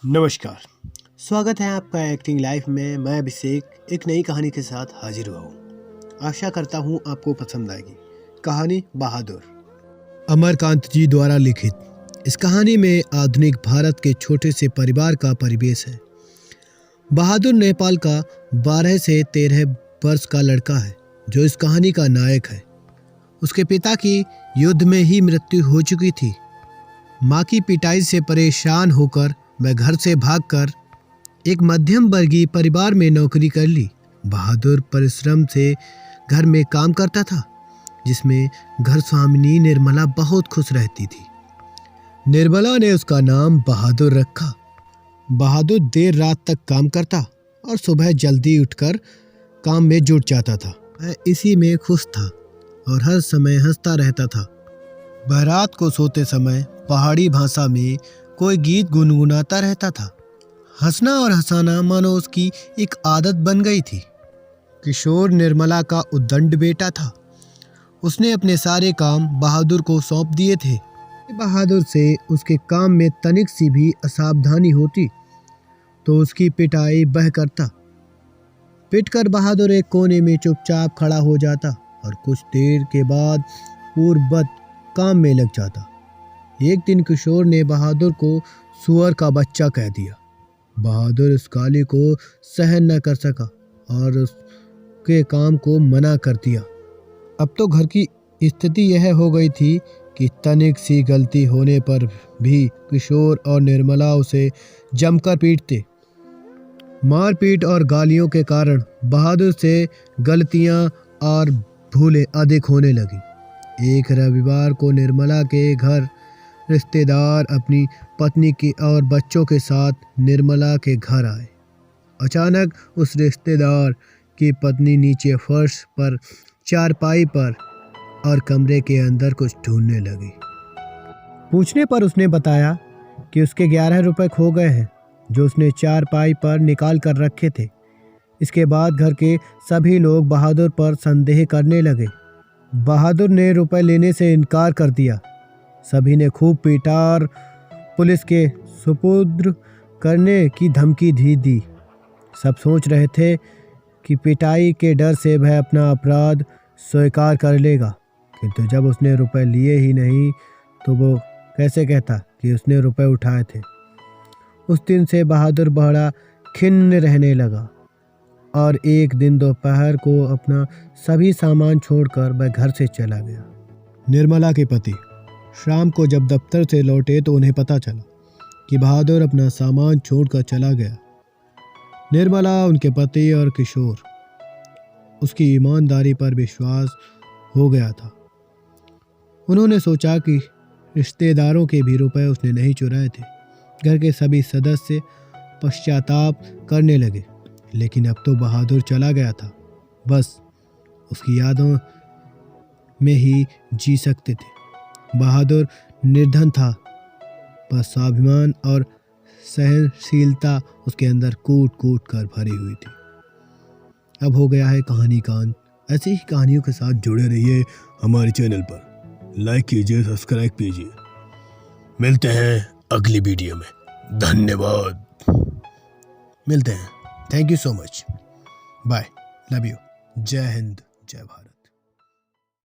नमस्कार। स्वागत है आपका एक्टिंग लाइफ में। मैं अभिषेक एक नई कहानी के साथ हाजिर हुआ हूँ। आशा करता हूँ आपको पसंद आएगी। कहानी बहादुर, अमरकांत जी द्वारा लिखित। इस कहानी में आधुनिक भारत के छोटे से परिवार का परिवेश है। बहादुर नेपाल का 12 से 13 वर्ष का लड़का है जो इस कहानी का नायक है। उसके पिता की युद्ध में ही मृत्यु हो चुकी थी। माँ की पिटाई से परेशान होकर वह घर से भागकर एक मध्यम वर्गीय परिवार में नौकरी कर ली। बहादुर परिश्रम से घर में काम करता था, जिसमें घर स्वामिनी निर्मला बहुत खुश रहती थी। निर्मला ने उसका नाम बहादुर रखा। बहादुर देर रात तक काम करता और सुबह जल्दी उठकर काम में जुट जाता था। वह इसी में खुश था और हर समय हंसता रहता था। वह रात को सोते समय पहाड़ी भाषा में कोई गीत गुनगुनाता रहता था। हंसना और हंसाना मानो उसकी एक आदत बन गई थी। किशोर निर्मला का उद्दंड बेटा था। उसने अपने सारे काम बहादुर को सौंप दिए थे। बहादुर से उसके काम में तनिक सी भी असावधानी होती तो उसकी पिटाई वह करता। पिटकर बहादुर एक कोने में चुपचाप खड़ा हो जाता और कुछ देर के बाद पूर्ववत काम में लग जाता। एक दिन किशोर ने बहादुर को सुअर का बच्चा कह दिया। बहादुर उस गाली को सहन न कर सका और उसके काम को मना कर दिया। अब तो घर की स्थिति यह हो गई थी कि तनिक सी गलती होने पर भी किशोर और निर्मला उसे जमकर पीटते। मारपीट और गालियों के कारण बहादुर से गलतियां और भूलें अधिक होने लगी। एक रविवार को निर्मला के घर रिश्तेदार अपनी पत्नी की और बच्चों के साथ निर्मला के घर आए। अचानक उस रिश्तेदार की पत्नी नीचे फर्श पर चारपाई पर और कमरे के अंदर कुछ ढूंढने लगी। पूछने पर उसने बताया कि उसके 11 रुपए खो गए हैं जो उसने चारपाई पर निकाल कर रखे थे। इसके बाद घर के सभी लोग बहादुर पर संदेह करने लगे। बहादुर ने रुपए लेने से इनकार कर दिया। सभी ने खूब पीटा और पुलिस के सुपुर्द करने की धमकी दी। सब सोच रहे थे कि पिटाई के डर से वह अपना अपराध स्वीकार कर लेगा, किंतु जब उसने रुपए लिए ही नहीं तो वो कैसे कहता कि उसने रुपए उठाए थे। उस दिन से बहादुर बड़ा खिन्न रहने लगा और एक दिन दोपहर को अपना सभी सामान छोड़कर वह घर से चला गया। निर्मला के पति शाम को जब दफ्तर से लौटे तो उन्हें पता चला कि बहादुर अपना सामान छोड़कर चला गया। निर्मला, उनके पति और किशोर उसकी ईमानदारी पर विश्वास हो गया था। उन्होंने सोचा कि रिश्तेदारों के भी रुपए उसने नहीं चुराए थे। घर के सभी सदस्य पश्चाताप करने लगे, लेकिन अब तो बहादुर चला गया था। बस उसकी यादों में ही जी सकते थे। बहादुर निर्धन था, पर स्वाभिमान और सहनशीलता उसके अंदर कूट कूट कर भरी हुई थी। अब हो गया है कहानी का अंत। ऐसी ही कहानियों के साथ जुड़े रहिए हमारे चैनल पर। लाइक कीजिए, सब्सक्राइब कीजिए। मिलते हैं अगली वीडियो में। धन्यवाद। मिलते हैं। Thank you so much. Bye. Love you. जय हिंद, जय भारत।